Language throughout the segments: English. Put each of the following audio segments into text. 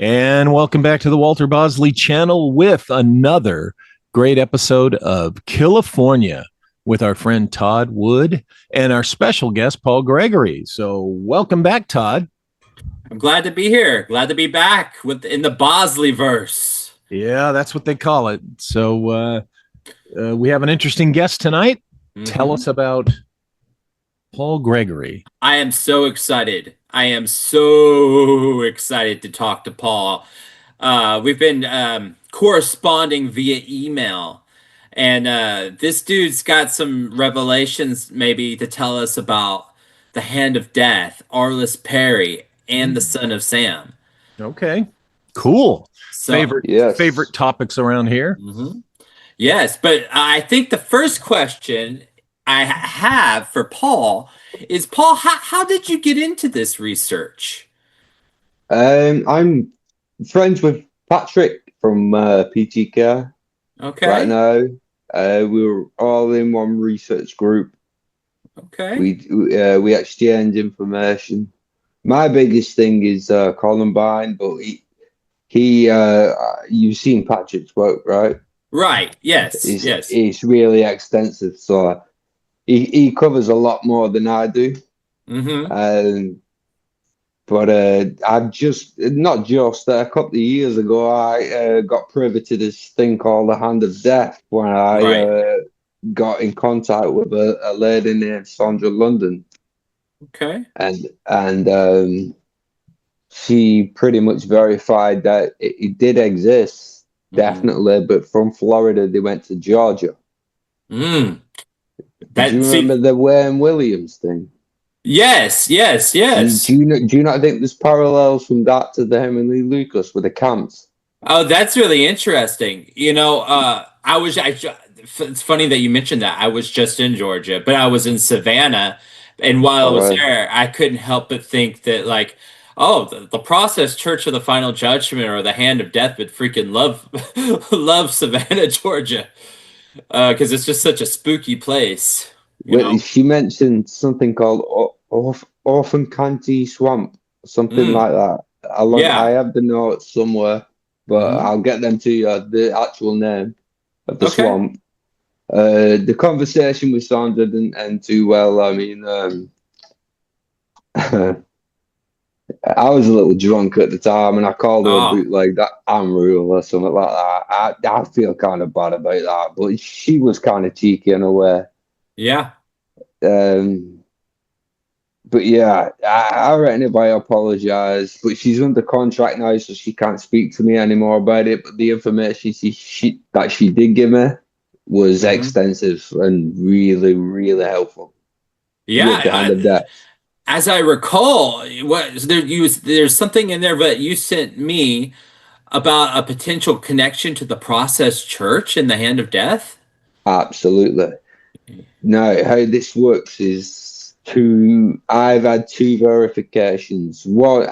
And welcome back to the Walter Bosley channel with another great episode of Killifornia with our friend Todd Wood and our special guest, Paul Gregory. So, welcome back, Todd. I'm glad to be here. Glad to be back in the Bosley verse. Yeah, that's what they call it. So, we have an interesting guest tonight. Tell us about Paul Gregory. I am so excited. I am so excited to talk to Paul. We've been corresponding via email, and this dude's got some revelations maybe to tell us about the Hand of Death, Arliss Perry, and the Son of Sam. Okay, cool. So, favorite topics around here. Yes, but I think the first question I have for Paul is, Paul, how did you get into this research? I'm friends with Patrick from PTK Okay. right now. We were all in one research group. Okay. We exchange information. My biggest thing is Columbine, but you've seen Patrick's work, right? Right. Yes. Yes. It's really extensive, so he covers a lot more than I do. But I've not just a couple of years ago, I got privy to this thing called the Hand of Death when I got in contact with a lady named Sandra London. Okay. And she pretty much verified that it did exist, definitely, but from Florida, they went to Georgia. Do you remember the Wayne Williams thing? Yes. Do you not think there's parallels from that to the Henry Lee Lucas with the camps? Oh, that's really interesting. It's funny that you mentioned that. I was just in Georgia, but I was in Savannah, and while I was there, I couldn't help but think that, like, oh, the Process Church of the Final Judgment or the Hand of Death would freaking love Savannah, Georgia, because it's just such a spooky place. She mentioned something called Orphan County Swamp, something like that. I have the notes somewhere, but I'll get them to you, the actual name of the swamp. The conversation with Sandra didn't end too well. I mean, I was a little drunk at the time, and I called her a bootleg that unreal or something like that. I feel kind of bad about that, but she was kind of cheeky in a way. Yeah. But yeah, I reckon if I apologize, but she's under contract now, so she can't speak to me anymore about it. But the information she did give me was extensive and really, really helpful. Yeah. As I recall, there's something in there that you sent me about a potential connection to the Process Church and the Hand of Death. Absolutely. Now, how this works is I've had two verifications. One,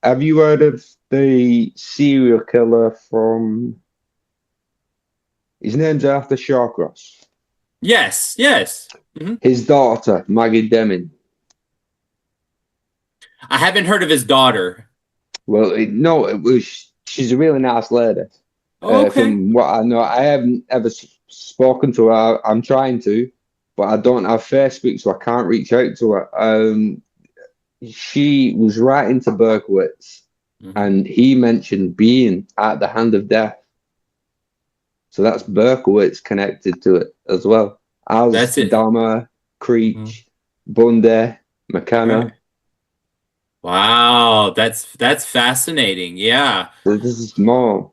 have you heard of the serial killer from? His name's Arthur Shawcross. Yes. His daughter, Maggie Deming. I haven't heard of his daughter. Well, she's a really nice lady. Okay. From what I know, I haven't ever spoken to her. I'm trying to, but I don't have Facebook, so I can't reach out to her. She was writing to Berkowitz, and he mentioned being at the Hand of Death. So that's Berkowitz connected to it as well. As Dahmer, Creech, Bundy, McKenna. Right. Wow, that's fascinating. Yeah. So this is more.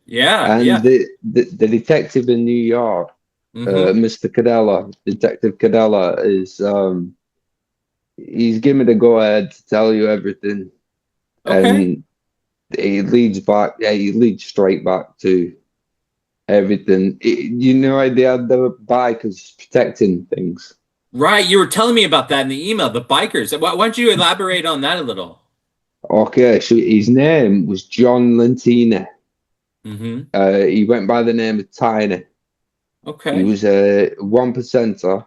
Yeah. And the detective in New York, Mr. Cadella, Detective Cadella, is he's given me the go ahead to tell you everything. Okay. And he leads straight back to everything. They had the bikers protecting things. Right, you were telling me about that in the email, the bikers. Why don't you elaborate on that a little? Okay, so his name was John Lentini. He went by the name of Tiny. Okay. He was a 1%er,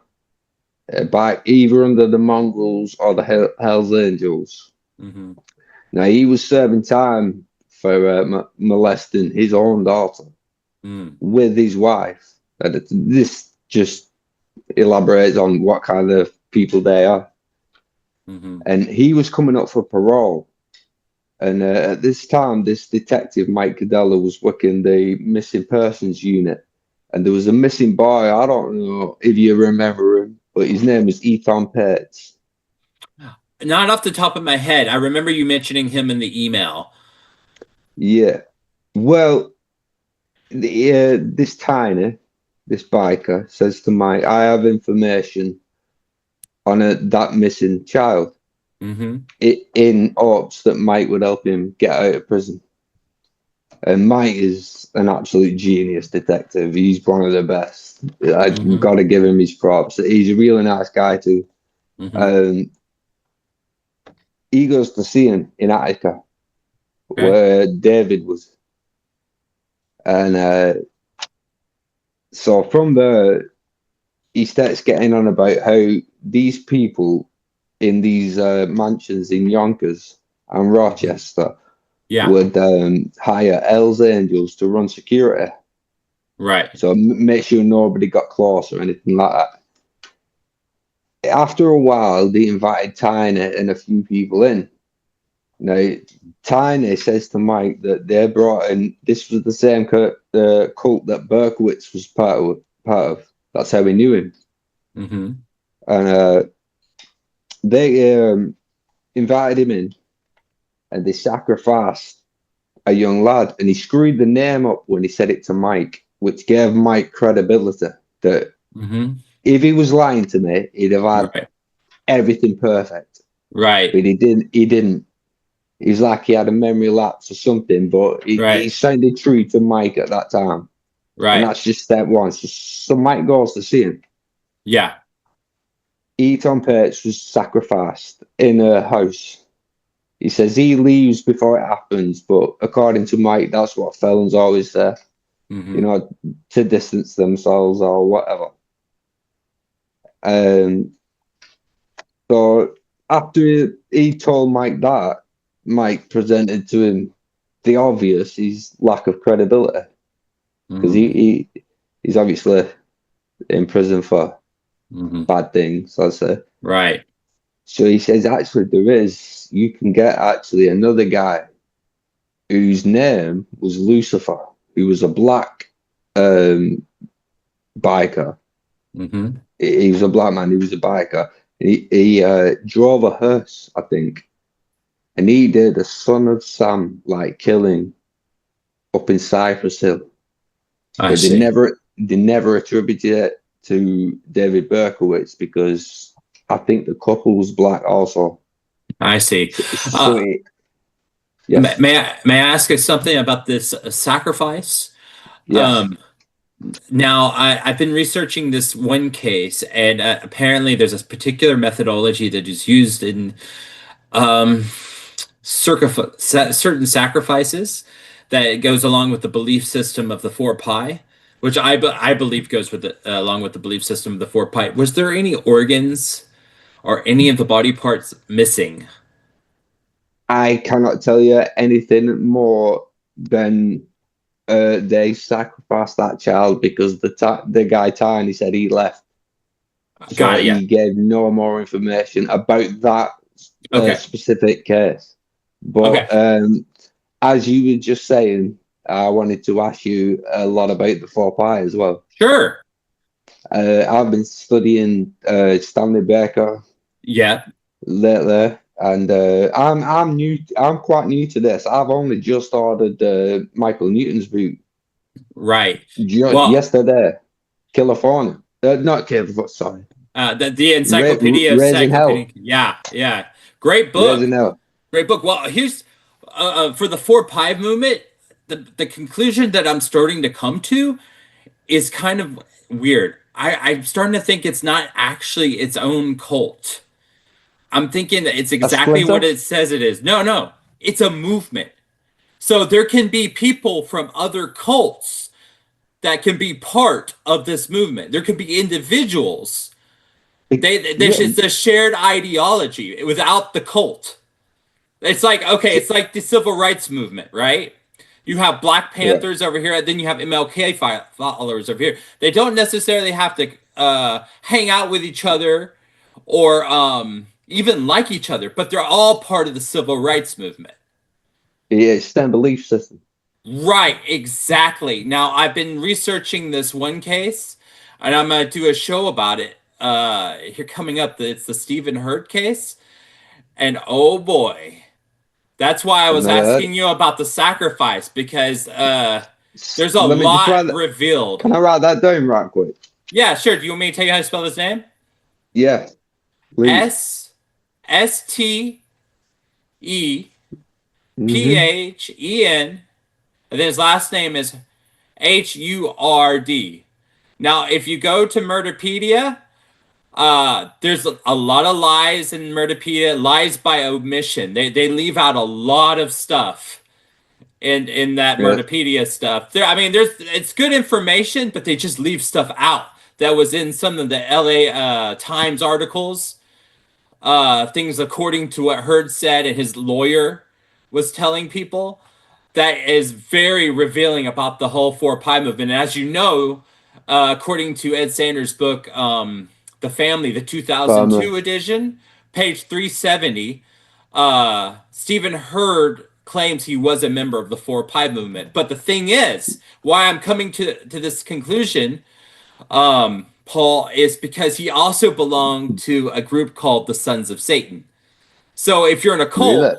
by either under the Mongols or the Hells Angels. Now, he was serving time for molesting his own daughter with his wife. And this just elaborates on what kind of people they are. And he was coming up for parole. And at this time, this detective, Mike Cadella, was working the missing persons unit. And there was a missing boy. I don't know if you remember him, but his name was Ethan Pitts. Not off the top of my head. I remember you mentioning him in the email. Yeah. Well, this biker says to Mike, I have information on that missing child in hopes that Mike would help him get out of prison. And Mike is an absolute genius detective. He's one of the best. I've got to give him his props. He's a really nice guy too. He goes to see him in Attica, where David was. And so from there, he starts getting on about how these people in these mansions in Yonkers and Rochester would hire Hells Angels to run security. Right. So make sure nobody got close or anything like that. After a while, they invited Tiny and a few people in. Now, Tiny says to Mike that they brought in, this was the same cult that Berkowitz was part of. That's how we knew him. And they invited him in, and they sacrificed a young lad, and he screwed the name up when he said it to Mike, which gave Mike credibility that if he was lying to me, he'd have had everything perfect. Right. But he didn't. He's like he had a memory lapse or something, but he sounded true to Mike at that time. Right. And that's just step one. So Mike goes to see him. Yeah. Eton Pitts was sacrificed in a house. He says he leaves before it happens, but according to Mike, that's what felons always say, you know, to distance themselves or whatever. So after he told Mike that, Mike presented to him the obvious, his lack of credibility. Because he's obviously in prison for bad things, I'd say. Right. So he says, actually, you can get actually another guy whose name was Lucifer, who was a black biker. He was a black man, he was a biker. He drove a hearse, I think. And he did a Son of Sam like killing up in Cypress Hill. But they never attributed it to David Berkowitz because I think the couple was black also. I see. Yes. May I ask you something about this sacrifice? Yes. Now, I've been researching this one case, and apparently there's a particular methodology that is used in certain sacrifices that goes along with the belief system of the four pi, which I believe goes with along with the belief system of the four pi. Was there any organs or any of the body parts missing? I cannot tell you anything more than they sacrificed that child because the guy Tiny said he left. So he gave no more information about that specific case. But as you were just saying, I wanted to ask you a lot about the 4-pi as well. Sure. I've been studying Stanley Baker. Yeah. Lately, and I'm new. I'm quite new to this. I've only just ordered Michael Newton's book. Right. Yesterday, Killifornia. Not California. Sorry. The Encyclopedia of Raising Hell. Yeah. Great book. Raising Hell. Great book. Well, here's for the 4-pi movement. The conclusion that I'm starting to come to is kind of weird. I'm starting to think it's not actually its own cult. I'm thinking that it's exactly what it says it is. No, it's a movement. So there can be people from other cults that can be part of this movement. There can be individuals. It's a shared ideology without the cult. It's like, okay, it's like the civil rights movement, right? You have Black Yeah. Panthers over here, then you have MLK followers over here. They don't necessarily have to hang out with each other or even like each other, but they're all part of the civil rights movement. Yeah, it's their belief system. Right, exactly. Now, I've been researching this one case, and I'm going to do a show about it. Here coming up, it's the Stephen Hurd case. And oh boy, that's why I I've was never heard. asking you about the sacrifice, because there's a Let me just write lot that. revealed. Can I write that down right quick? Yeah, sure. Do you want me to tell you how to spell his name? Yeah, please. Stephen Mm-hmm. and then his last name is Hurd. Now, if you go to Murderpedia, there's a lot of lies in Murderpedia, lies by omission. They leave out a lot of stuff in that Yeah. Murderpedia stuff. It's good information, but they just leave stuff out that was in some of the LA Times articles. Things according to what Hurd said and his lawyer was telling people, that is very revealing about the whole Four Pie movement. And as you know, according to Ed Sanders' book, The Family, the 2002 edition, page 370, Stephen Hurd claims he was a member of the Four Pie movement. But the thing is, why I'm coming to this conclusion, Paul, is because he also belonged to a group called the Sons of Satan. So if you're in a Really?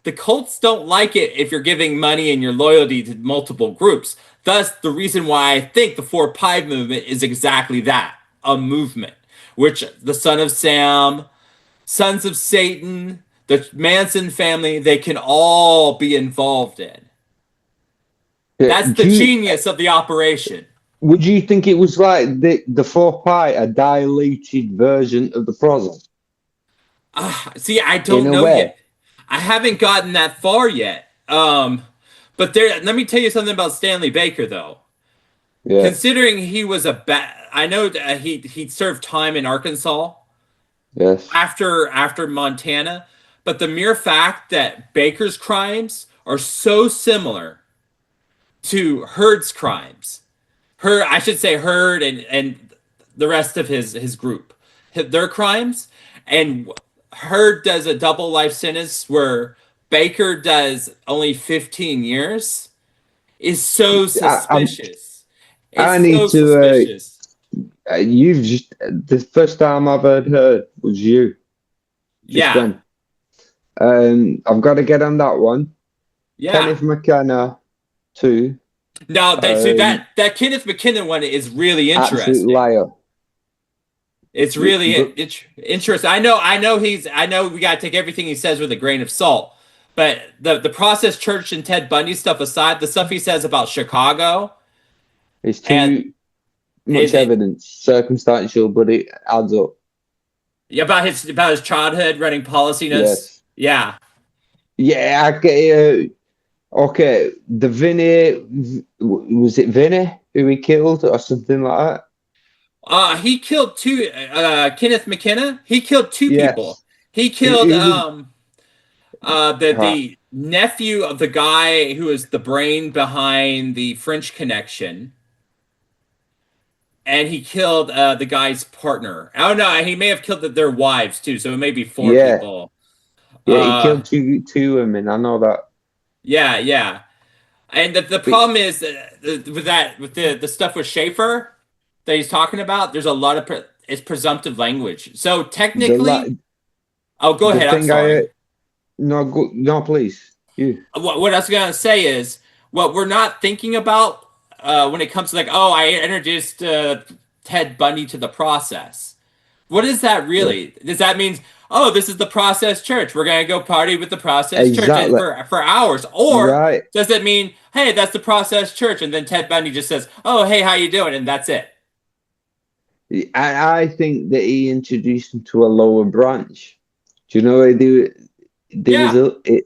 the cults don't like it if you're giving money and your loyalty to multiple groups. Thus, the reason why I think the Four Pie movement is exactly that, a movement, which the Son of Sam, Sons of Satan, the Manson family, they can all be involved in. Yeah. That's the genius of the operation. Would you think it was like the Four Pie, a diluted version of the Prozon? See, I In don't a know way. yet. I haven't gotten that far yet. But let me tell you something about Stanley Baker, though. Yeah. Considering he was I know that he served time in Arkansas Yes. after Montana, but the mere fact that Baker's crimes are so similar to Hurd's crimes, I should say Hurd and the rest of his group, their crimes, and Hurd does a double life sentence where Baker does only 15 years, is so suspicious. I It's need so to. suspicious. You've just the first time I've heard was you. Just Yeah. then. I've got to get on that one. Yeah. Kenneth McKenna, too. No, so that Kenneth McKinnon one is really Absolute interesting. liar. It's really interesting. I know we got to take everything he says with a grain of salt. But the Process Church and Ted Bundy stuff aside, the stuff he says about Chicago, It's too much evidence, circumstantial, but it adds up. about his childhood running policy notes. Yes. Yeah. Yeah, I get okay, the Vinny, was it Vinny who he killed or something like that? He killed two. Kenneth McKenna. He killed two people. He killed the nephew of the guy who is the brain behind the French Connection, and he killed the guy's partner. Oh no, he may have killed their wives too. So it may be four people. Yeah, he killed two women. I know that. Yeah. And the problem is with the stuff with Schaefer that he's talking about, there's a lot of it's presumptive language. So technically, go ahead. I'm sorry. No, please. You. What I was gonna say is what we're not thinking about when it comes to I introduced Ted Bundy to the process. What is that really? Does that mean this is the Process Church? We're gonna go party with the Process Church for hours, or does it mean that's the Process Church, and then Ted Bundy just says, "Oh, hey, how you doing?" and that's it? I think that he introduced him to a lower branch. Do you know what there was a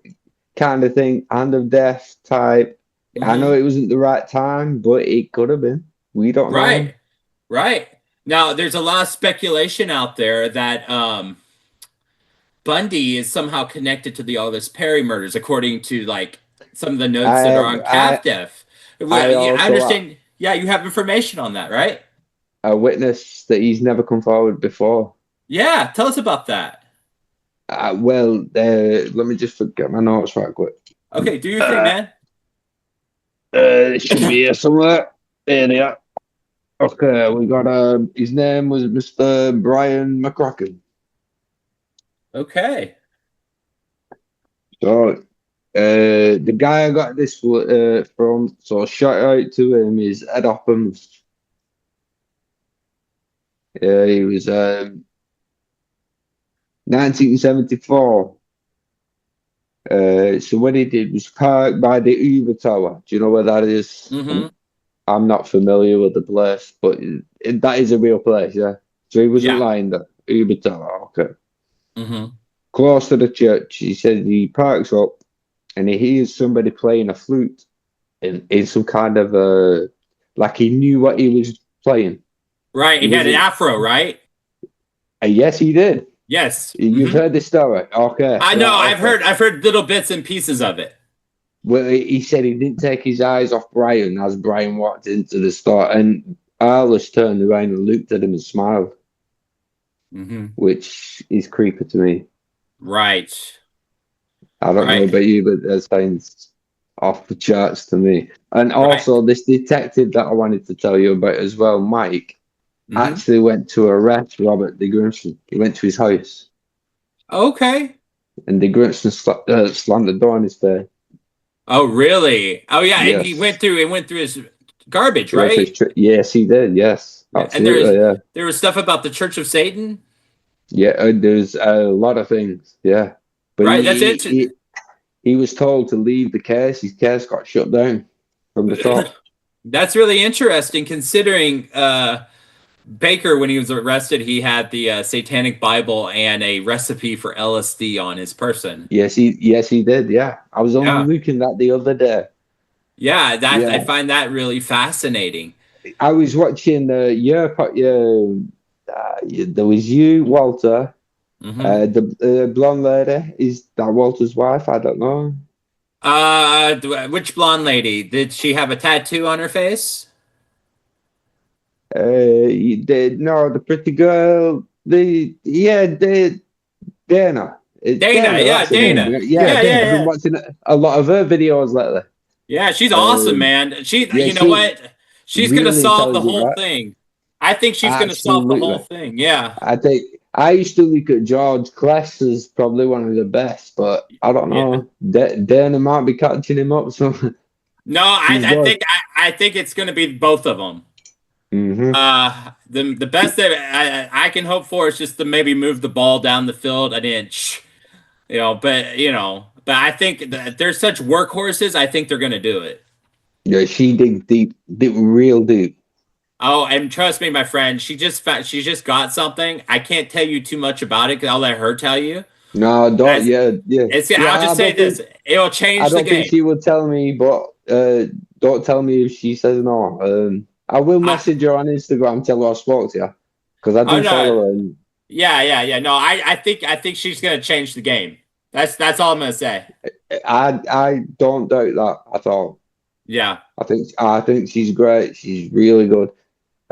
kind of thing, hand of death type. Mm-hmm. I know it wasn't the right time, but it could have been. We don't know. Right. Now, there's a lot of speculation out there that Bundy is somehow connected to the Aldous Perry murders, according to like some of the notes I that are have on CAFDEF. I I also understand. Yeah, you have information on that, right? a witness that he's never come forward before. Yeah, tell us about that. Let me just get my notes right quick. Okay, do your thing, Uh, man. it should be here somewhere. There they are. Okay, we got his name was Mr. Brian McCracken. Okay. So the guy I got this from, so shout out to him, is Ed Oppen. He was 1974. So what he did was parked by the Uber Tower. Do you know where that is? Mm-hmm. I'm not familiar with the place, but that is a real place, yeah. So he wasn't Yeah. lying there. Uber Tower, okay. Mm-hmm. Close to the church, he said he parks up and he hears somebody playing a flute in some kind of like he knew what he was playing. Right. He He had an wasn't. afro, right? Yes, he did. Yes. You've Mm-hmm. heard this story, okay? I know. Right, okay. I've heard little bits and pieces of it. Well, he said he didn't take his eyes off Brian as Brian walked into the store, and Alice turned around and looked at him and smiled, Mm-hmm. which is creepy to me. Right. I don't know Right. about you, but that sounds off the charts to me. And also, this detective that I wanted to tell you about as well, Mike, Mm-hmm. actually went to arrest Robert de Grimson. He went to his house, Okay. and de Grimson slammed the door in his face. Oh, really? Oh, yeah. And he Yes. went through his garbage, He went to his right? yes, he did. Yes, And absolutely. Yeah. there was stuff about the Church of Satan, Yeah, there's a lot of things. Yeah, but right? That's it. he was told to leave the case. His case got shut down from the top. That's really interesting, considering Baker, when he was arrested, he had the Satanic Bible and a recipe for LSD on his person. Yes, he did. Yeah, I was only Yeah. looking that the other day. Yeah, that I Yeah, find that really fascinating. I was watching there was you, Walter. Hmm. The blonde lady, is that Walter's wife? I don't know. Which blonde lady? Did she have a tattoo on her face? You did no, the pretty girl. Dana. Dana, yeah, That's her name. Dana. Yeah, Yeah, Dana. yeah, I've been yeah. watching a lot of her videos lately. Yeah, she's awesome, Um, man. yeah, You know she what? She's gonna really solve the intelligent, whole right? thing. I think she's gonna solve the whole Absolutely. thing. Yeah. I think I used to look at George Clash as probably one of the best, but I don't Yeah. know. Dana might be catching him up. So No, she's good. I think it's gonna be both of them. Hmm. The best that I can hope for is just to maybe move the ball down the field an inch, but I think that they're such workhorses. I think they're gonna do it. Yeah, she dig deep, real deep. Oh, and trust me, my friend, she just got something. I can't tell you too much about it because I'll let her tell you. No, don't. As Yeah, yeah, yeah. I'll just say this: it'll change I the don't think game. she would tell me, but don't tell me if she says no. I will I, message her on Instagram, tell her I spoke to you, because I oh do no, follow her. And yeah. No, I think she's gonna change the game. That's all I'm gonna say. I don't doubt that at all. Yeah. I think she's great. She's really good.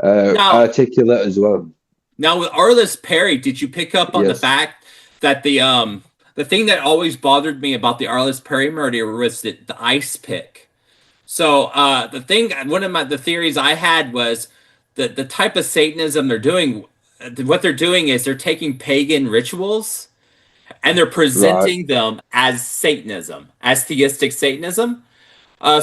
Now, Articulate as well. Now with Arliss Perry, did you pick up on the Yes. fact that the thing that always bothered me about the Arliss Perry murder was the ice pick. So one of the theories I had was that the type of Satanism they're doing, what they're doing is they're taking pagan rituals and they're Right. presenting them as Satanism, as theistic Satanism.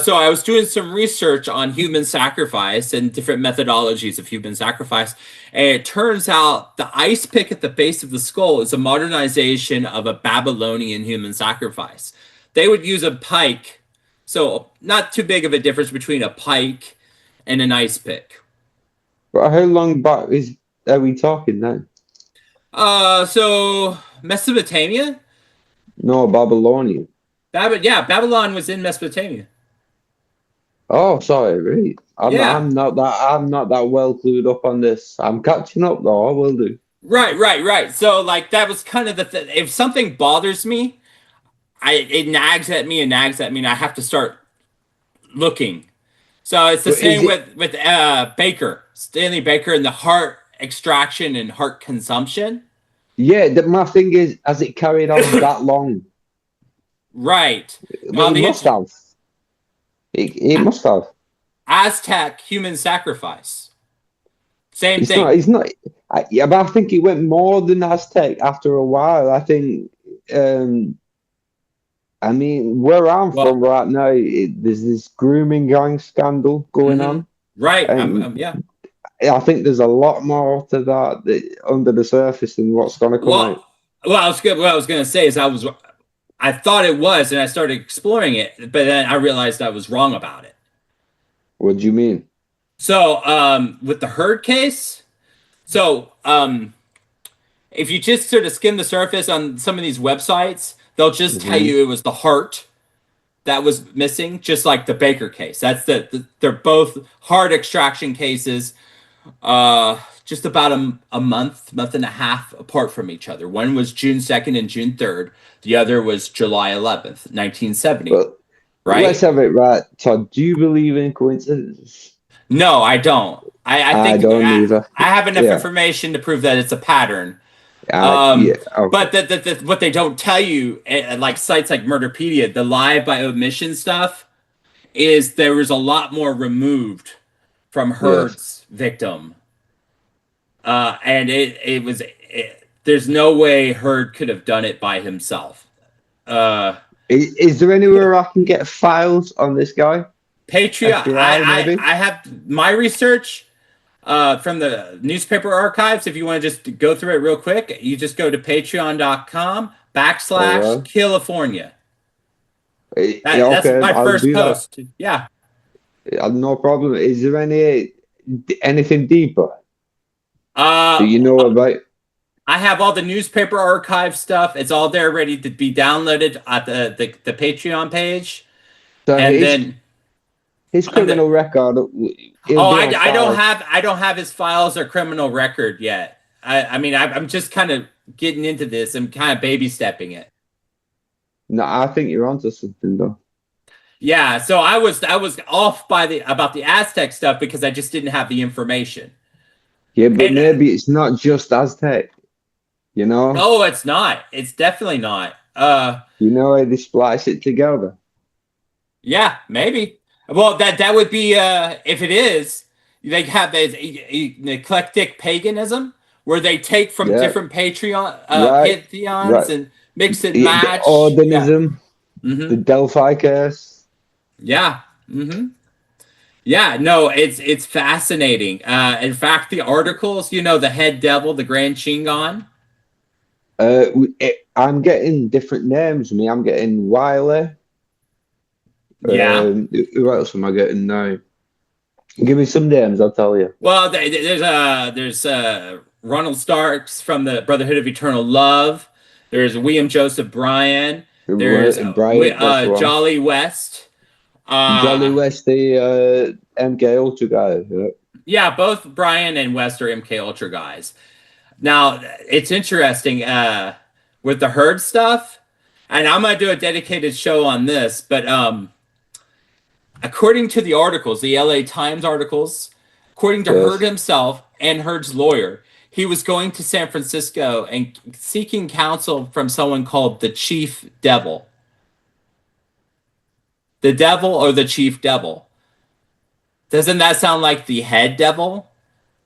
So I was doing some research on human sacrifice and different methodologies of human sacrifice, and it turns out the ice pick at the base of the skull is a modernization of a Babylonian human sacrifice. They would use a pike, so not too big of a difference between a pike and an ice pick. But how long back are we talking now? So Mesopotamia? No, Babylonian. Babylon was in Mesopotamia. Oh, sorry, right. Yeah. I'm not that well clued up on this. I'm catching up though. I will do. Right. So like that was kind of the thing. If something bothers me, it nags at me and nags at me, and I have to start looking. So it's the But is same it? with Baker, Stanley Baker, and the heart extraction and heart consumption. Yeah, my thing is, has it carried on that long? Right. But Now it must have. It must have. Aztec human sacrifice. Same It's not. thing. It's not. Yeah, but I think it went more than Aztec after a while. I think. I mean, where I'm Well, from right now, there's this grooming gang scandal going on, right. and Yeah. I think there's a lot more to that under the surface than what's going to come out. Well, what I was gonna say is I thought it was, and I started exploring it, but then I realized I was wrong about it. What do you mean? So, with the herd case, so if you just sort of skim the surface on some of these websites, they'll just tell Hmm. you it was the heart that was missing, just like the Baker case. That's they're both heart extraction cases, just about a month and a half apart from each other. One was June 2nd and June 3rd. The other was July 11th, 1970. But let's Right? have it right, Todd. Do you believe in coincidence? No, I don't. I I think don't either. I have enough Yeah. information to prove that it's a pattern. Yeah. But Okay. what they don't tell you, like sites like Murderpedia, the live by omission stuff, is there was a lot more removed from Yes. Heard's victim, and there's no way Heard could have done it by himself. Uh, Is there anywhere I can get files on this guy? Patreon. FBI, maybe? I have my research from the newspaper archives. If you want to just go through it real quick, you just go to patreon.com All backslash right. Killifornia. Yeah, That's okay, my I'll first do that. post. Yeah. No problem. Is there anything deeper that Uh, you know about? I have all the newspaper archive stuff. It's all there ready to be downloaded at the Patreon page. So And then his on the criminal record, it'll oh, be on file. I don't have his files or criminal record yet. I mean I'm just kind of getting into this. I'm kind of baby stepping it. No, I think you're onto something though. Yeah, so I was off by about the Aztec stuff because I just didn't have the information. Yeah, but And maybe it's not just Aztec. You know, oh, it's not. It's definitely not. you know how they splice it together. Yeah, maybe. Well, that would be if it is, they have this eclectic paganism where they take from Yeah, different right, pantheons right. and mix and The match. Yeah. organism, the Mm-hmm. Delphi curse. Yeah. Mm-hmm. Yeah. No, it's fascinating. In fact, the articles, the head devil, the Grand Shingon. I'm getting different names. I'm getting Wiley. Yeah. Who else am I getting now? Give me some names, I'll tell you. Well, there's Ronald Starks from the Brotherhood of Eternal Love. There's William Joseph Bryan. There's Brian, that's the one. Jolly West. Jolly West, the MK Ultra guy. Yeah. Yeah, both Bryan and West are MK Ultra guys. Now it's interesting with the herd stuff, and I'm gonna do a dedicated show on this. But according to the articles, the LA Times articles, according to Hurd Yes. himself and Hurd's lawyer, he was going to San Francisco and seeking counsel from someone called the Chief Devil. The devil or the Chief Devil. Doesn't that sound like the head devil?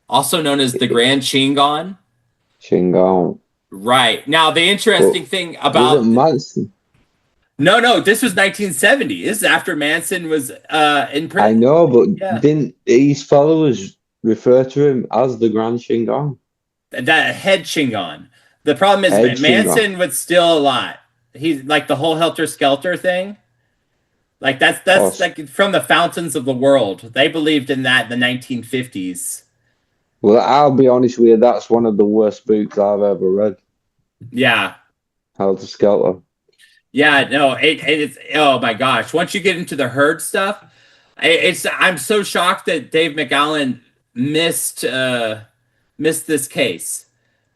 Also known as the Grand Shingon? Shingon. Right. Now, the interesting thing about... Was it Manson? No, this was 1970. This is after Manson was in prison. I know, but Yeah. didn't his followers refer to him as the Grand Shingon? That head Shingon. The problem is Head Manson Shingon. would steal a lot. He's like the whole Helter Skelter thing. Like that's like from the fountains of the world. They believed in that in the 1950s. Well, I'll be honest with you, that's one of the worst books I've ever read. Yeah. Helter Skelter. Yeah, no, it's oh my gosh. Once you get into the herd stuff, I'm so shocked that Dave McGowan missed this case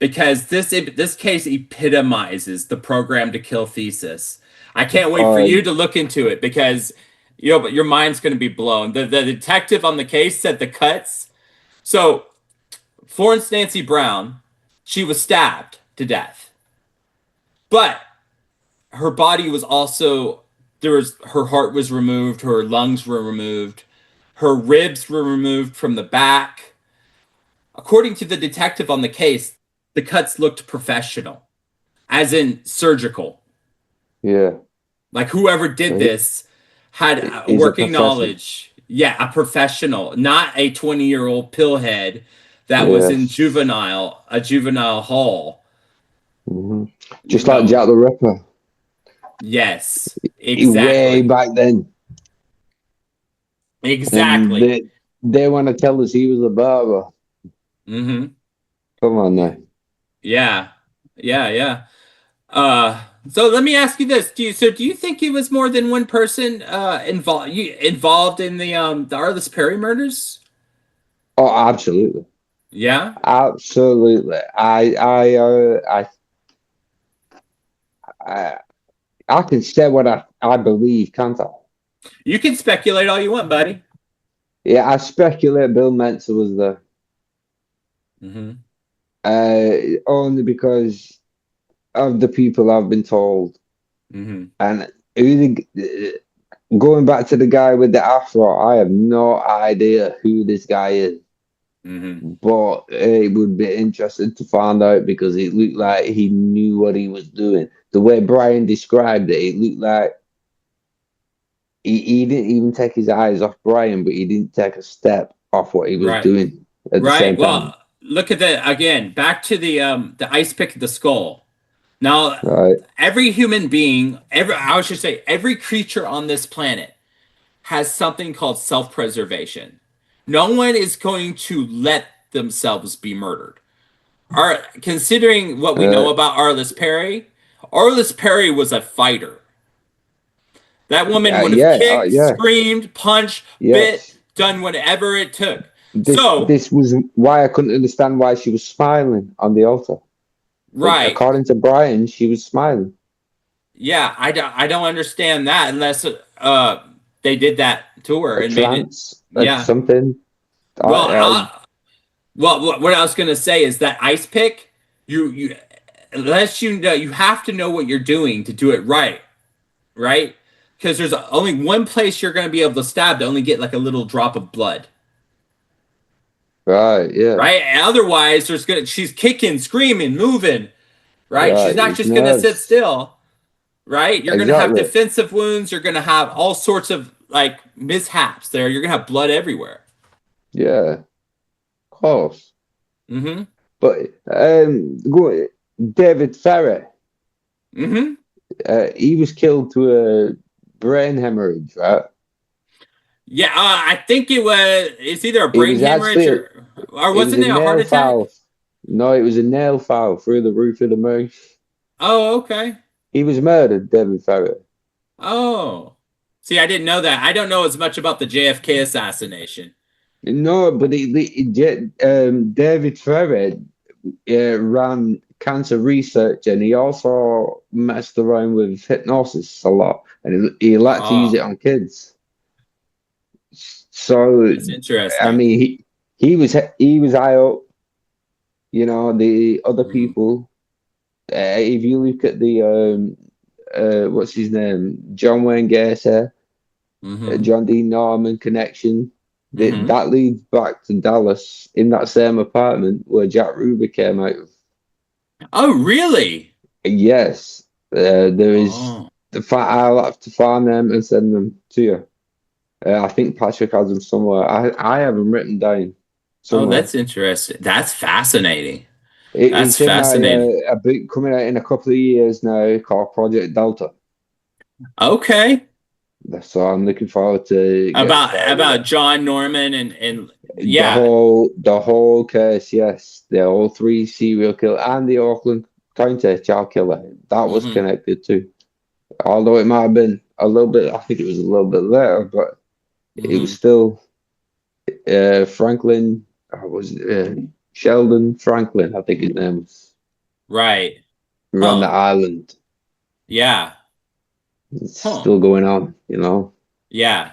because this case epitomizes the program to kill thesis. I can't wait for Uh, you to look into it because but your mind's going to be blown. The detective on the case said the cuts. So Florence Nancy Brown, she was stabbed to death, but her body was also her heart was removed, her lungs were removed, her ribs were removed from the back. According to the detective on the case, the cuts looked professional, as in surgical. yeah. Like whoever did So this had he's a working professional. knowledge. Yeah, a professional, not a 20-year-old pillhead that was in Yes. a juvenile hall. hmm Just like No. Jack the Ripper. Yes, Way exactly. back then. And Exactly. they want to tell us he was a barber. Mm-hmm. Come on now. Yeah. Yeah, yeah. So let me ask you this. Do you think it was more than one person involved in the Arliss Perry murders? Oh, absolutely. Yeah? Absolutely. I I can say what I believe, can't I? You can speculate all you want, buddy. Yeah, I speculate Bill Mensa was there. Mm-hmm. Only because of the people I've been told. Mm-hmm. And going back to the guy with the afro, I have no idea who this guy is. Mm-hmm. But it would be interesting to find out because it looked like he knew what he was doing. The way Brian described it, it looked like he didn't even take his eyes off Brian, but he didn't take a step off what he was Right. doing at the Right. same time. Well, look at that again. Back to the ice pick of the skull. Now, Right? every human being, I should say, every creature on this planet has something called self-preservation. No one is going to let themselves be murdered. Considering what we Uh, know about Arliss Perry was a fighter. That woman would have kicked, yeah, screamed, punched, bit, yes. done whatever it took. This So, this was why I couldn't understand why she was smiling on the altar. right, According to Brian, she was smiling. yeah, I don't understand that unless they did that to her A and made it, trance, yeah. something. Well, I what I was gonna say is that ice pick, you unless you know, you have to know what you're doing to do it right, right? Because there's only one place you're gonna be able to stab to only get like a little drop of blood, right, yeah, right? And otherwise, she's kicking, screaming, moving, right? She's right. not It's just gonna sit nerves. still, right? You're gonna have Exactly. defensive wounds. You're gonna have all sorts of like mishaps there. You're gonna have blood everywhere. Yeah, of course. Mm-hmm. But David Ferrer, Mm-hmm. he was killed through a brain hemorrhage, right? Yeah, I think it's either a It brain was hemorrhage actually or it was wasn't a it a heart nail attack? file. No, it was a nail file through the roof of the mouth. Oh, okay. He was murdered, David Ferrer. Oh. See, I didn't know that. I don't know as much about the JFK assassination. No, but David Ferrer ran cancer research, and he also messed around with hypnosis a lot, and he liked to use it Oh, on kids. So, that's I interesting. mean, he was high up. You know, the other Mm-hmm. people. If you look at the what's his name, John Wayne Gacy, Mm-hmm. John D. Norman connection, Mm-hmm. that leads back to Dallas in that same apartment where Jack Ruby came out of. Oh, really? Yes, there is. Oh. I'll have to find them and send them to you. I think Patrick has them somewhere. I have them written down Oh, somewhere. that's interesting. That's fascinating. That's It's in fascinating. a book coming out in a couple of years now called Project Delta. Okay. So I'm looking forward to getting started with About that. John Norman and yeah. The whole case, yes, the all three serial killer and the Auckland County child killer that was Mm-hmm. connected too. Although it might have been a little bit, I think it was a little bit later, but it was Mm-hmm. still Franklin. Was Sheldon Franklin? I think his name was. Right. around the Huh. island. Yeah. It's Huh. still going on, you know. Yeah.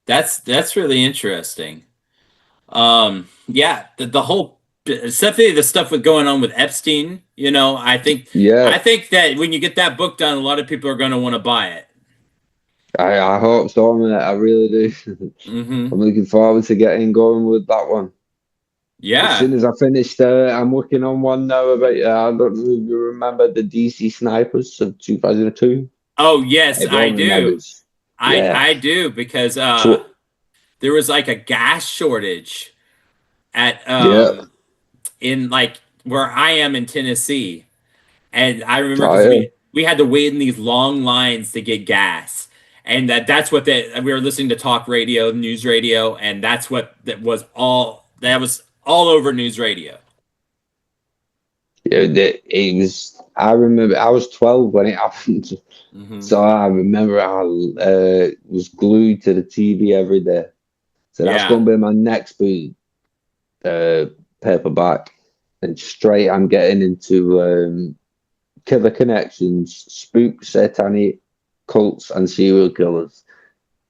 That's really interesting. Yeah, the whole especially the stuff with going on with Epstein, Yeah, I think that when you get that book done, a lot of people are going to want to buy it. I hope so, man. I really do. Hmm. I'm looking forward to getting going with that one. As Yeah. soon as I finished, I'm working on one now about, I don't know if you remember the DC Snipers of 2002. Oh, yes, I Everyone do. remembers. I Yeah. I do because So, there was like a gas shortage at yeah. in like where I am in Tennessee. And I remember Oh, because yeah. we had to wait in these long lines to get gas. And that's what we were listening to talk radio, news radio, and that's what that was all over news radio. Yeah, it was, I remember I was 12 when it happened. Hmm. So I remember I was glued to the TV every day. So that's Yeah. going to be my next big uh, paperback. And straight, I'm getting into Killer Connections, Spook, Satanic Cults, and Serial Killers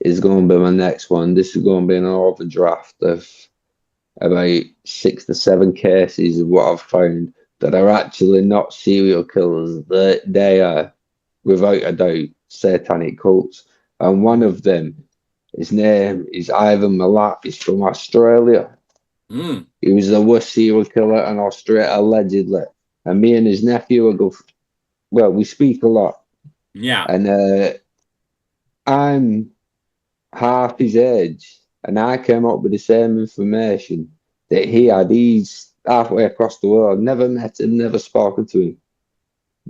is going to be my next one. This is going to be an overdraft of about 6 to 7 cases of what I've found that are actually not serial killers. They are, without a doubt, satanic cults. And one Hmm. of them, his name is Ivan Milat. He's from Australia. Mm. He was the worst serial killer in Australia, allegedly. And me and his nephew well, we speak a lot. Yeah. And I'm half his age, and I came up with the same information that he Hmm. had. He's halfway across the world, never met him, never spoken to him.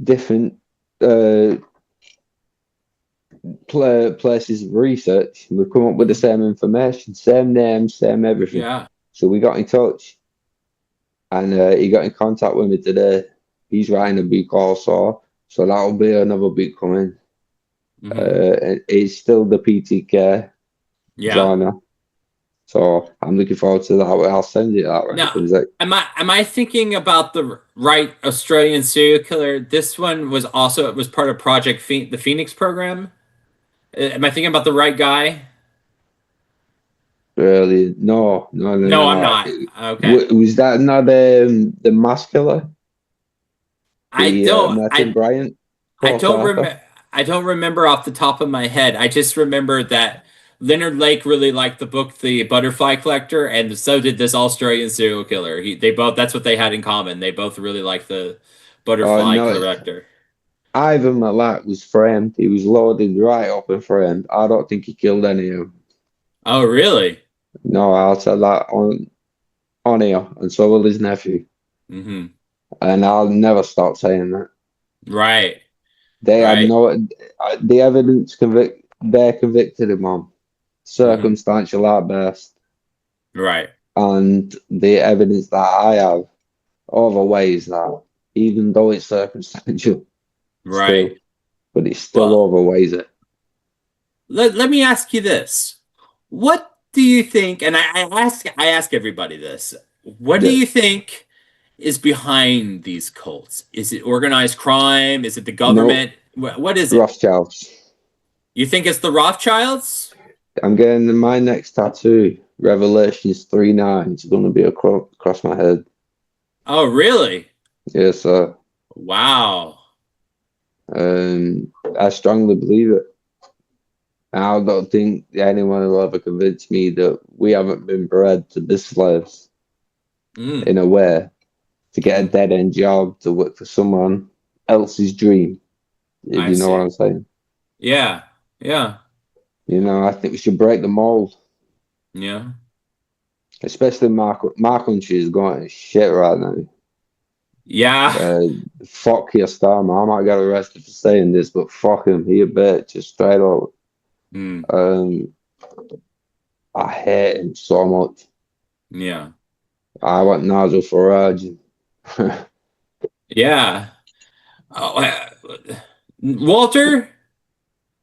Different uh, places of research. We've come up with the Hmm. same information, same name, same everything. Yeah. So we got in touch, and he got in contact with me today. He's writing a book also, so that'll be another book coming. Hmm. And it's still the PTK Yeah. genre. So I'm looking forward to that. I'll send you that when it Now, comes out. am I thinking about the right Australian serial killer? This one was also it was part of the Phoenix program. Am I thinking about the right guy? Really, no, no, no, No, I'm no. not. Okay. Was that not the mass killer, I the don't Martin Bryant, I Port don't Arthur? remember I don't remember off the top of my head. I just remember that Leonard Lake really liked the book The Butterfly Collector, and so did this Australian serial killer. They both that's what they had in common. They both really liked the Butterfly No, Collector. Ivan Milat was framed. He was loaded right up and framed. I don't think he killed any of them. Oh, really? No, I'll tell that on here, and so will his nephew. Hmm. And I'll never stop saying that. Right. They had Right. no the evidence they're convicted him on Hmm. circumstantial at best, Right. and the evidence that I have overweighs that, even though it's circumstantial Right. still, but it still Well, overweighs it. let me ask you this. What do you think, and I ask everybody this, what do Yeah, you think is behind these cults? Is it organized crime? Is it the no, government? What is it? Rothschilds. You think it's the Rothschilds? I'm getting my next tattoo. Revelations 3:9. It's going to be across my head. Oh, really? Yes, sir. Wow. I strongly believe it. I don't think anyone will ever convince me that we haven't been bred to be slaves Mm, in a way, to get a mm, dead end job, to work for someone else's dream, if I you know what see. I'm saying. Yeah. Yeah. I think we should break the mold, Yeah. especially my country is going to shit right now. Yeah. Uh, Fuck your star, man. I might get arrested for saying this, but fuck him. He a bitch, just straight up. Mm, Um, I hate him so much. yeah. I want Nigel Farage. Yeah. Oh, Walter,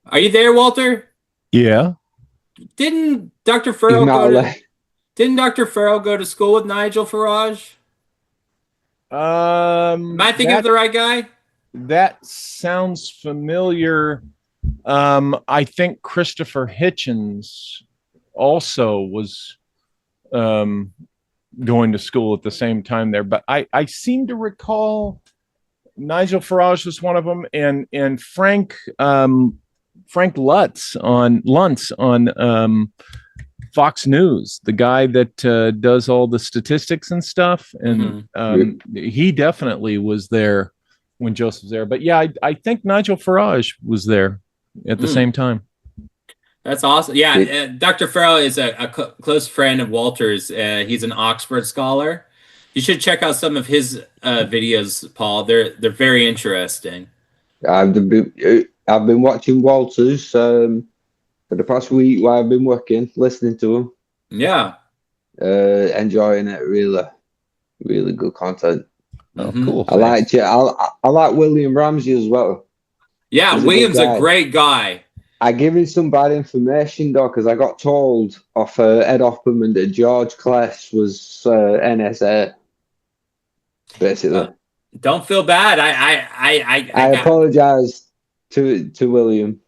are you there, Walter? Yeah. Didn't Dr. He's Farrell not go to allowed. Didn't Dr. Farrell go to school with Nigel Farage? Am I thinking of the right guy? That sounds familiar. I think Christopher Hitchens also was um, going to school at the same time there, but I seem to recall Nigel Farage was one of them, and Frank Luntz on Fox News, the guy that does all the statistics and stuff, and he definitely was there when Joseph was there. But yeah, I think Nigel Farage was there at the same time. That's awesome. Yeah, Dr. Farrell is a close friend of Walter's. He's an Oxford scholar. You should check out some of his videos, Paul. They're very interesting. I've been watching Walters for the past week while I've been working, listening to him. Yeah. Enjoying it. Really, really good content. Oh, cool. I like it. I like William Ramsey as well. Yeah, William's a great guy. I give him some bad information though, because I got told off Ed Opperman that George Kless was NSA. Basically, don't feel bad. I apologize to William.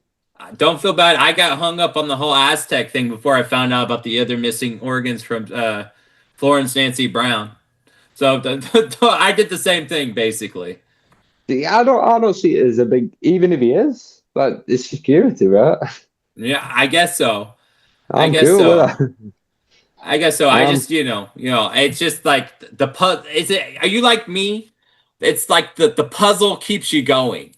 Don't feel bad. I got hung up on the whole Aztec thing before I found out about the other missing organs from Florence Nancy Brown. So I did the same thing basically. See, I don't see it as a big, even if he is, but it's security, right? Yeah, I guess so. I guess so. I guess so. I just, it's just like the puzzle. Are you like me? It's like the puzzle keeps you going.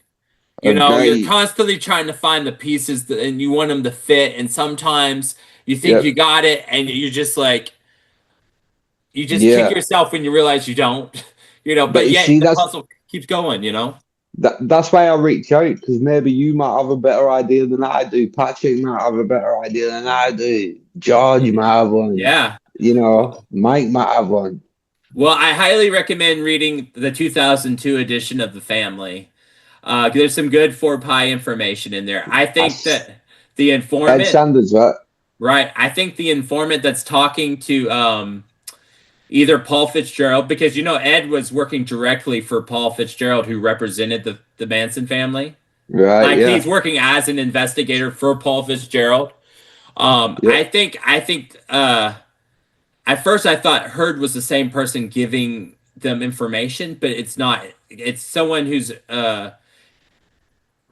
You're constantly trying to find the pieces and you want them to fit. And sometimes you think you got it and you're just like, you just kick yourself when you realize you don't, but yet the puzzle keeps going, That's why I reach out, because maybe you might have a better idea than I do. Patrick might have a better idea than I do. George might have one. Yeah. Mike might have one. Well, I highly recommend reading the 2002 edition of The Family. There's some good porpourri information in there. I think that the informant... Ed Sanders, right? Right. I think the informant that's talking to either Paul Fitzgerald, because, Ed was working directly for Paul Fitzgerald, who represented the Manson family. Right, he's working as an investigator for Paul Fitzgerald. I think at first I thought Heard was the same person giving them information, but it's not. It's someone whose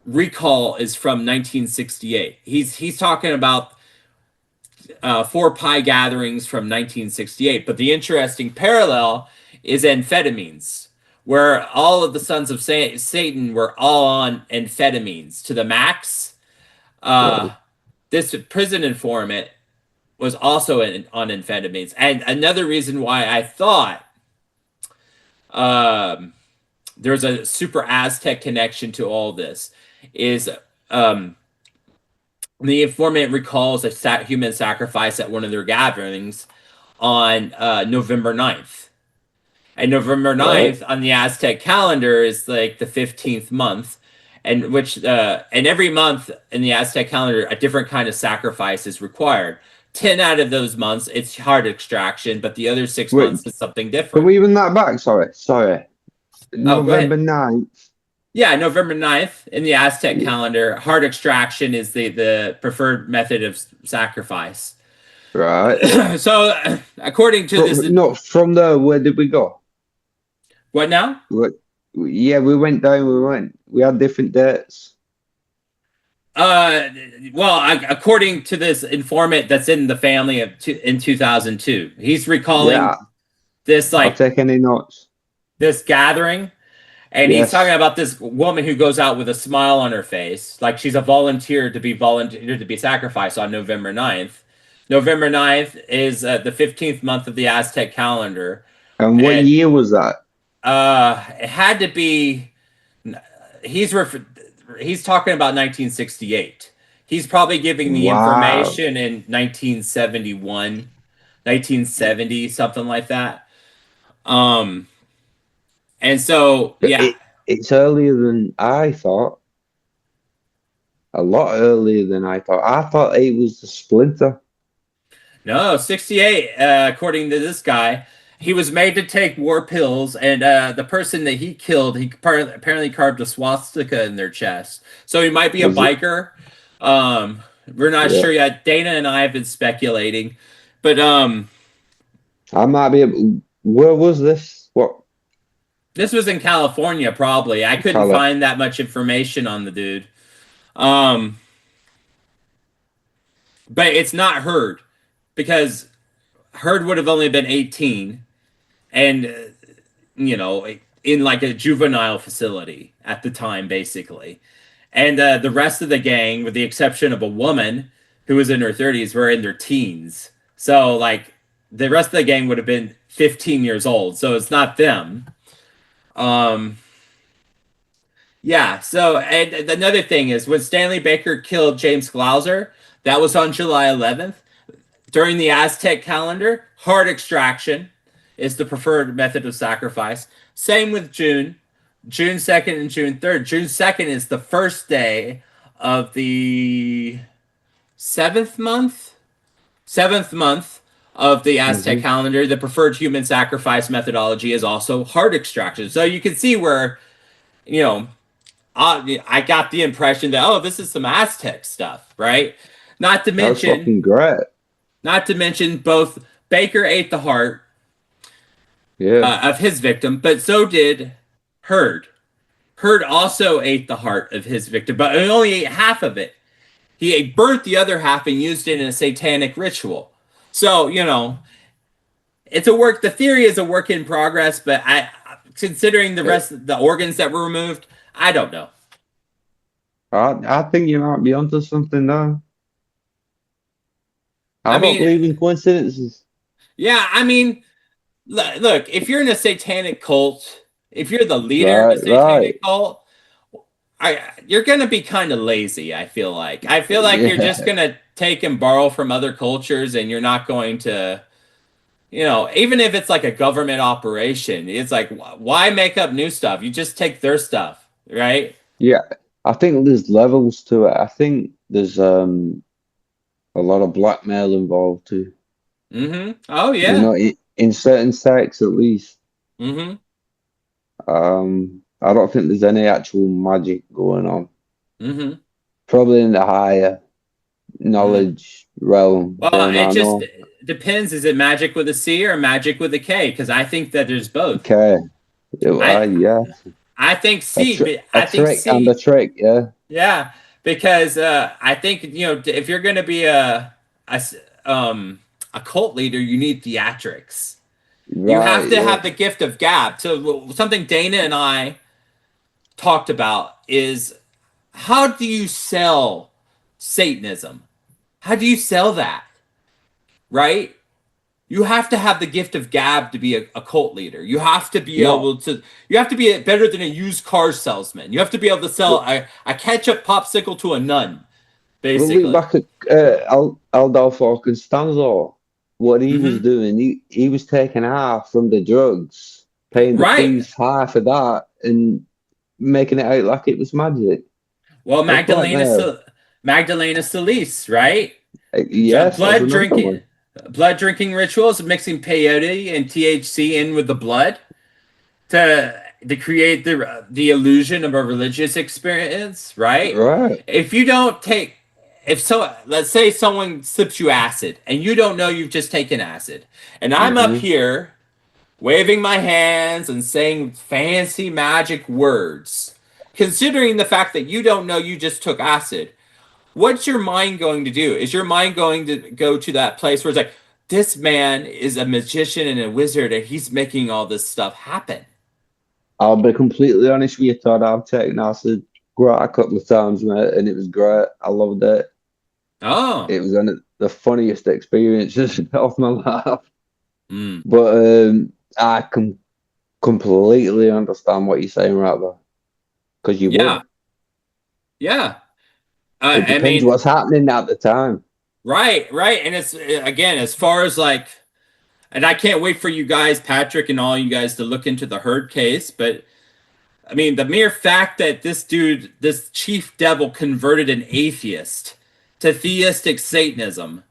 recall is from 1968. He's talking about 4 pi gatherings from 1968. But the interesting parallel is amphetamines, where all of the sons of Satan were all on amphetamines to the max. This prison informant was also on amphetamines. And another reason why I thought there's a super Aztec connection to all this is the informant recalls a human sacrifice at one of their gatherings on November 9th. And November 9th on the Aztec calendar is like the 15th month, and every month in the Aztec calendar, a different kind of sacrifice is required. 10 out of those months, it's heart extraction, but the other 6 months is something different. Can we run that back? Sorry. November 9th. Yeah, November 9th in the Aztec calendar, heart extraction is the preferred method of sacrifice. Right. So, according to this... No, from there, where did we go? What now? Yeah, we went down, we had different dates. Well, according to this informant that's in the family in 2002, he's recalling this, like... I'll take any notes. This gathering... And he's talking about this woman who goes out with a smile on her face, like she's a volunteer to be sacrificed on November 9th. November 9th is the 15th month of the Aztec calendar. And what year was that? It had to be. He's talking about 1968. He's probably giving the information in 1971, 1970, something like that. And so, it's earlier than I thought. A lot earlier than I thought. I thought it was the Splinter. No, 68, according to this guy. he was made to take war pills, and the person that he killed, he apparently carved a swastika in their chest. So he might be a Was it? biker. We're not Yeah. sure yet. Dana and I have been speculating, but I might be able. Where was this? What this was in California, probably. I couldn't color? find that much information on the dude. Um, but it's not Heard, because Heard would have only been 18, and in like a juvenile facility at the time, basically. And the rest of the gang, with the exception of a woman who was in her 30s, were in their teens. So like the rest of the gang would have been 15 years old. So it's not them. Um, yeah. So, and another thing is, when Stanley Baker killed James Glauser, that was on July 11th. During the Aztec calendar, heart extraction is the preferred method of sacrifice. Same with June. June 2nd and June 3rd. June 2nd is the first day of the seventh month. Seventh month of the Aztec Hmm. calendar. The preferred human sacrifice methodology is also heart extraction. So you can see where, you know, I got the impression that, oh, this is some Aztec stuff, right? Not to That was mention, fucking great. not to mention, both Baker ate the heart Yeah. of his victim, but so did Heard. Heard also ate the heart of his victim, but he only ate half of it. He burnt the other half and used it in a satanic ritual. So, it's a work. The theory is a work in progress, but considering the Uh, rest of the organs that were removed, I don't know. I think you might be onto something there. I I don't mean, believe in coincidences. yeah, I mean, look, if you're in a satanic cult, if you're the leader of a Right, right. satanic cult, you're gonna be kind of lazy. I feel like you're just Yeah, gonna take and borrow from other cultures, and you're not going to, even if it's like a government operation, it's like, why make up new stuff? You just take their stuff, right? yeah. I think there's levels to it. I think there's a lot of blackmail involved too. Mm-hmm. Oh You yeah. know, in certain sects at least. Mm-hmm. I don't think there's any actual magic going on. Mm-hmm. Probably in the higher Mm-hmm. knowledge realm. Well, Then it I just know. depends. Is it magic with a C or magic with a K? Because I think that there's both. Okay. I Yeah. I think C, but A I think trick and a C, trick. Yeah. yeah, because I think if you're going to be a s- a cult leader, you need theatrics. You have Right. to Yeah. have the gift of gab. So something Dana and I talked about is, how do you sell Satanism? How do you sell that? Right? You have to have the gift of gab to be a cult leader. You have to be No. able to. You have to be better than a used car salesman. You have to be able to sell Look, a ketchup popsicle to a nun, look basically. back at Aldolfo Constanzo. What he was Hmm. doing, he was taking half from the drugs, paying the Right. priest half of that, and making it out like it was magic. Well, That's blackmail. Magdalena Solis, right? Yes, that's Blood another drinking, one. blood drinking rituals, mixing peyote and THC in with the blood to create the illusion of a religious experience, right? Right. If you don't take if so let's say someone slips you acid and you don't know you've just taken acid, and I'm up Hmm. here waving my hands and saying fancy magic words, considering the fact that you don't know you just took acid, what's your mind going to do? Is your mind going to go to that place where it's like, this man is a magician and a wizard and he's making all this stuff happen? I'll be completely honest with you, Todd. I've taken acid quite a couple of times, mate, and it was great. I loved it. Oh. It was one of the funniest experiences of my life. Mm. But I can completely understand what you're saying right there, because you would. Yeah. Yeah. It I depends mean, what's happening at the time. right, right. And it's, again, as far as like, and I can't wait for you guys, Patrick and all you guys, to look into the Herd case. But I mean, the mere fact that this dude, this chief devil, converted an atheist to theistic Satanism,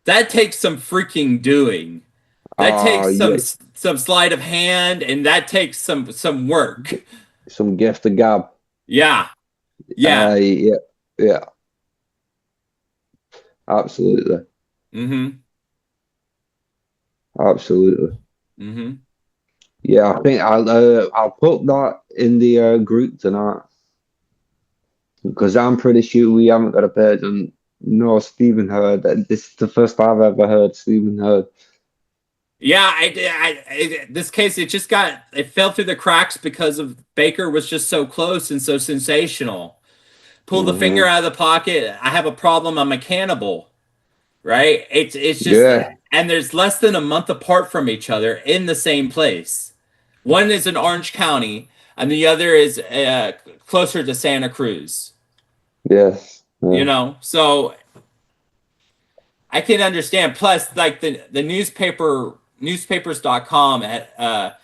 that takes some freaking doing That Oh, takes yeah, some sleight of hand, and that takes some work. some gift of gab. Yeah, yeah. Yeah, yeah, absolutely, Mm-hmm. absolutely. Mm-hmm. Yeah, I think I'll put that in the group tonight because I'm pretty sure we haven't got a page on no Stephen Hurd. This is the first I've ever heard Stephen Hurd. Yeah, this case it fell through the cracks because of Baker was just so close and so sensational. Pull the finger Hmm. out of the pocket. I have a problem. I'm a cannibal. Right? It's just, Yeah, and there's less than a month apart from each other in the same place. One is in Orange County, and the other is closer to Santa Cruz. yes, yeah. So I can understand. Plus, like the newspapers.com at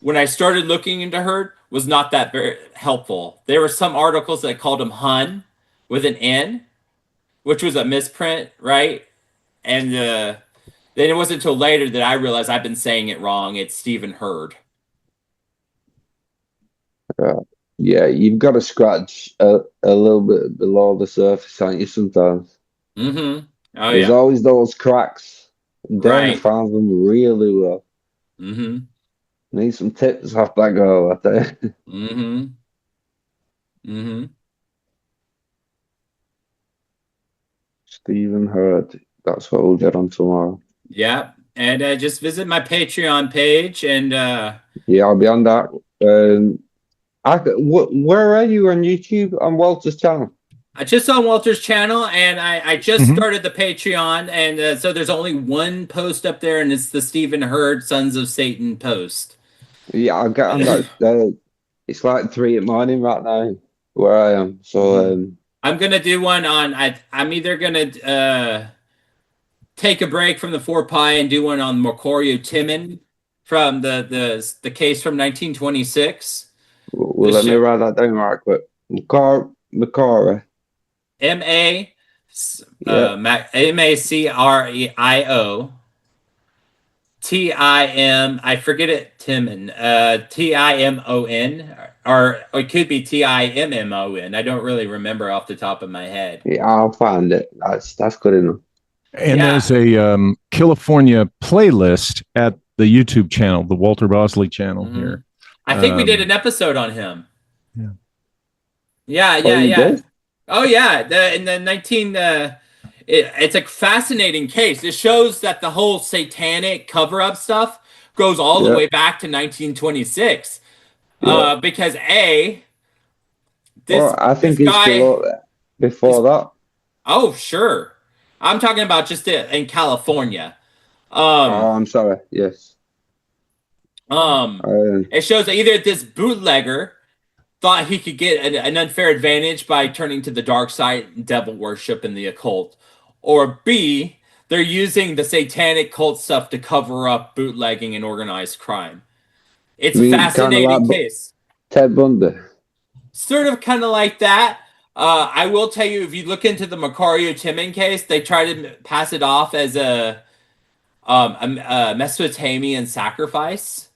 when I started looking into her was not that very helpful. There were some articles that called him Hun with an N, which was a misprint, right? And then it wasn't until later that I realized I've been saying it wrong. It's Stephen Hurd. Yeah, yeah, you've got to scratch a little bit below the surface, aren't you, sometimes? Mm-hmm. Oh There's yeah. always those cracks. Dana Right. found them really well. Mm-hmm. Need some tips off that girl, I tell you. Mm-hmm. Mm-hmm. Stephen Hurd. That's what we'll get on tomorrow. Yeah. And just visit my Patreon page and Yeah, I'll be on that. Where are you on YouTube? On Walter's channel? I just on Walter's channel, and I just Mhm. started the Patreon, and so there's only one post up there, and it's the Stephen Hurd Sons of Satan post. Yeah, I'll get on that. It's like 3 in the morning right now where I am. So, I'm gonna do one on. I'm either gonna take a break from the four pi and do one on Mercurio Timon from the case from 1926. well, The let me show, write that down right quick. Macora. M-A Yeah, Macrio Tim. I forget it. Timon. Timon, or it could be Timmon. I don't really remember off the top of my head. yeah, I'll find it. That's good enough. And Yeah. there's a California playlist at the YouTube channel, the Walter Bosley channel Mhm. here. I think we did Um, an episode on him. yeah. Yeah, Oh, yeah, you yeah. did? Oh yeah, in the 19 it's a fascinating case. It shows that the whole satanic cover-up stuff goes all the Yeah, way back to 1926. yeah. Because A, Well, I this think it's guy below that. this Before that. oh sure. I'm talking about just in California. Oh, Um I'm sorry. Yes. um Uh, it shows that either this bootlegger thought he could get an unfair advantage by turning to the dark side, devil worship, and the occult. Or B, they're using the satanic cult stuff to cover up bootlegging and organized crime. It's I a mean, kind of fascinating like case. Ted Bundy. Sort of kind of like that. I will tell you, if you look into the Macario Timon case, they try to pass it off as a Mesopotamian sacrifice.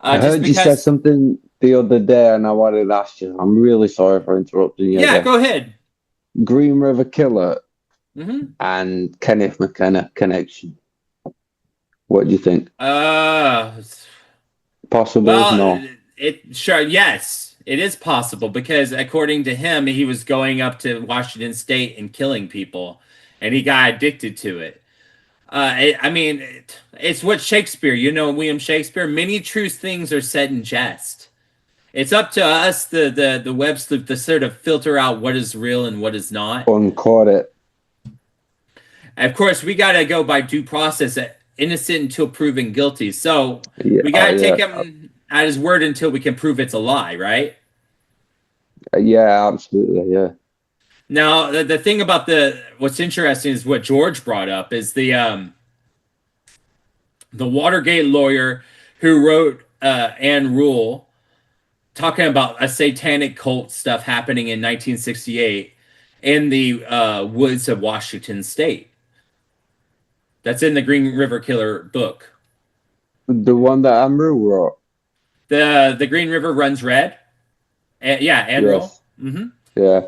I Just heard you said because. something the other day, and I wanted to ask you. I'm really sorry for interrupting you Yeah, again. go ahead. Green River Killer Mm-hmm. and Kenneth McKenna connection. What do you think? Uh, Possible? Well, No. it sure yes, it is possible because according to him, he was going up to Washington State and killing people, and he got addicted to it. I mean, it's what Shakespeare, William Shakespeare. Many true things are said in jest. It's up to us, the web sleuth, to sort of filter out what is real and what is not. Uncaught it. And of course, we got to go by due process, innocent until proven guilty. So Yeah, we got to take yeah, him at his word until we can prove it's a lie, right? yeah, absolutely, yeah. Now, the thing about what's interesting is what George brought up is the Watergate lawyer who wrote Anne Rule talking about a satanic cult stuff happening in 1968 in the woods of Washington State. That's in the Green River Killer book. The one that Amru wrote. The Green River Runs Red. Yeah, and roll. Yes. Yeah.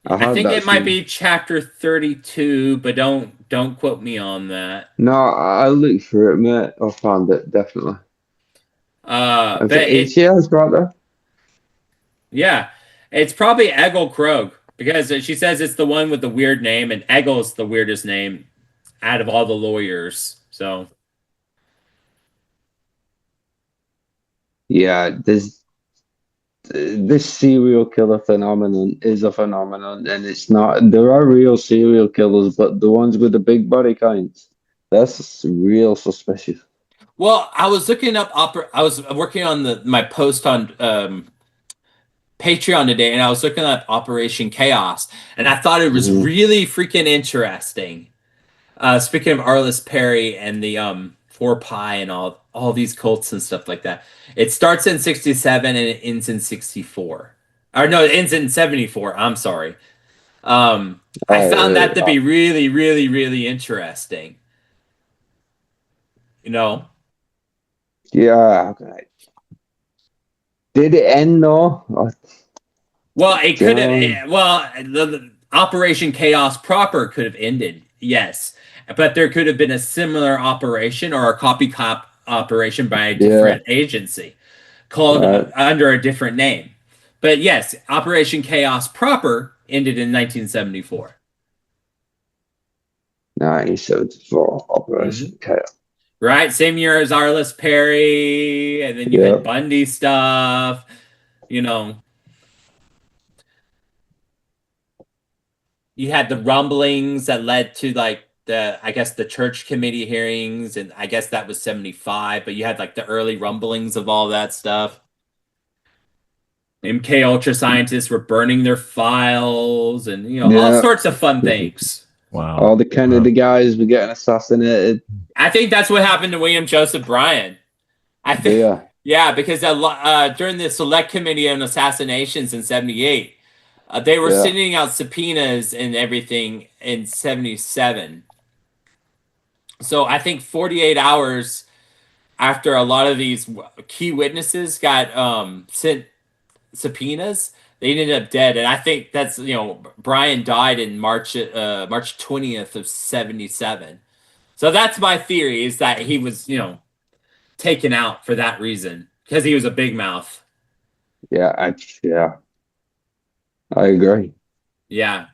I had think that it might scene. be chapter 32, but don't quote me on that. No, I looked for it, mate. I found it definitely. But It's has got that. yeah, it's probably Egil Krog because she says it's the one with the weird name, and Egil is the weirdest name out of all the lawyers. So Yeah, this serial killer phenomenon is a phenomenon, and it's not. There are real serial killers, but the ones with the big body counts, that's real suspicious. well, I was looking up. I was working on my post on Patreon today, and I was looking up Operation Chaos, and I thought it was Mhm. really freaking interesting. Speaking of Arliss Perry and the Four Pi and all these cults and stuff like that, it starts in 67 and it ends in 64. Or no, it ends in 74. I'm sorry. I found that to be really, really, really interesting. You know. Yeah. Okay. Did it end though? Well, it could have. Damn. Well, the Operation Chaos proper could have ended, yes, but there could have been a similar operation or a copycat operation by a Yeah. different agency called Right. under a different name. But yes, Operation Chaos proper ended in 1974. 1974 Mm-hmm. Operation Chaos. Right, same year as Arliss Perry, and then you Yeah. had Bundy stuff. You know, you had the rumblings that led to like I guess the church committee hearings, and I guess that was 75, but you had like the early rumblings of all that stuff. MK Ultra scientists were burning their files and all Yeah. sorts of fun things. Wow. All the Kennedy guys were getting assassinated. I think that's what happened to William Joseph Bryan. I think yeah, because during the select committee on assassinations in 78, they were sending out subpoenas and everything in 77. So I think 48 hours after a lot of these key witnesses got sent subpoenas, they ended up dead. And I think that's Brian died in March 20th of 77. So that's my theory, is that he was taken out for that reason because he was a big mouth. Yeah, I agree. Yeah.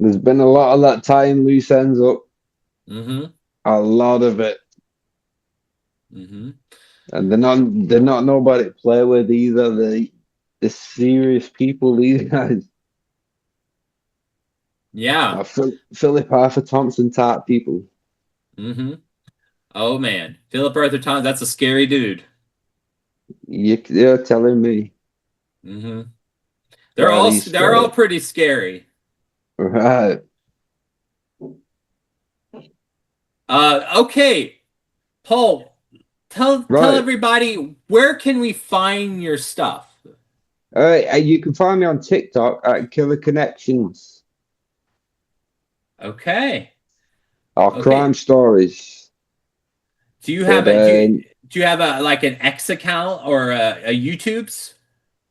There's been a lot of that tying loose ends up. Mm-hmm. A lot of it. Mm-hmm. And they're not nobody to play with either. The serious people, these guys. Yeah. Philip Arthur Thompson type people. Mm-hmm. Oh man, Philip Arthur Thompson, that's a scary dude. You're telling me. Mm-hmm. They're all pretty scary. Right. Okay, Paul, tell everybody, where can we find your stuff? All right, you can find me on TikTok at Killer Connections. Okay. Or crime stories. Do you have do you have like an X account or a YouTube's?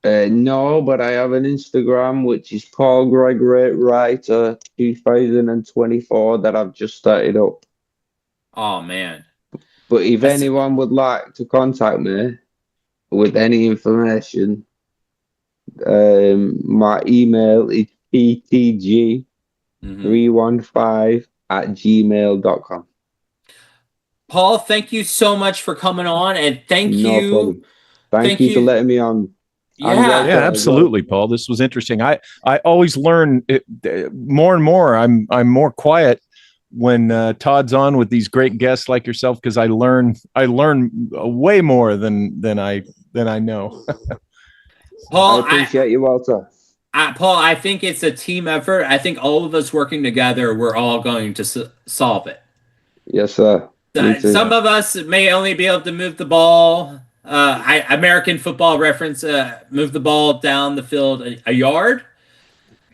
No, but I have an Instagram, which is Paul Gregory Writer 2024 that I've just started up. Oh man. But if anyone would like to contact me with any information, my email is ptg315@gmail.com. Paul, thank you so much for coming on, and thank you. Problem. Thank you for letting me on. Yeah, absolutely, Paul. This was interesting. I always learn more and more. I'm more quiet when Todd's on with these great guests like yourself, because I learn way more than I know. Paul, I appreciate you, Walter. Paul, I think it's a team effort. I think all of us working together, we're all going to solve it. Yes, sir. Some of us may only be able to move the ball. American football reference, move the ball down the field a yard.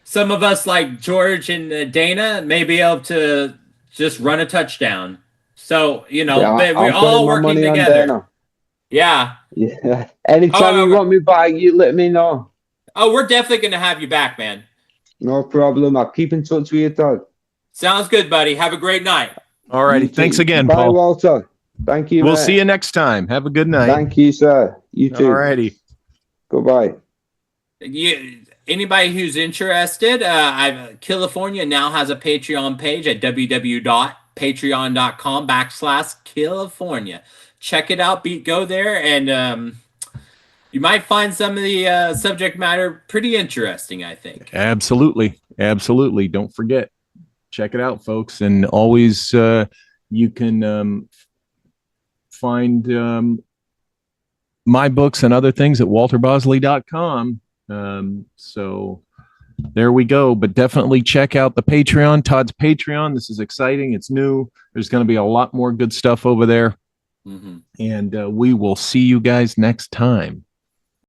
Some of us, like George and Dana, may be able to just run a touchdown. So, Yeah, we're I'm all putting my working money on together. Dana. Yeah. Yeah. Anytime you want me back, you let me know. Oh, we're definitely going to have you back, man. No problem. I'll keep in touch with you, Todd. Sounds good, buddy. Have a great night. All righty. You too. Thanks again, Bye, Paul. Walter. Thank you, We'll mate. see you next time. Have a good night. Thank you, sir. You too. All righty. Goodbye. Anybody who's interested, Killifornia now has a Patreon page at www.patreon.com/Killifornia. Check it out. Go there, and you might find some of the subject matter pretty interesting, I think. Absolutely. Absolutely. Don't forget. Check it out, folks. And always you can find my books and other things at walterbosley.com. So there we go. But definitely check out the Patreon, Todd's Patreon. This is exciting. It's new. There's going to be a lot more good stuff over there. Mm-hmm. And we will see you guys next time.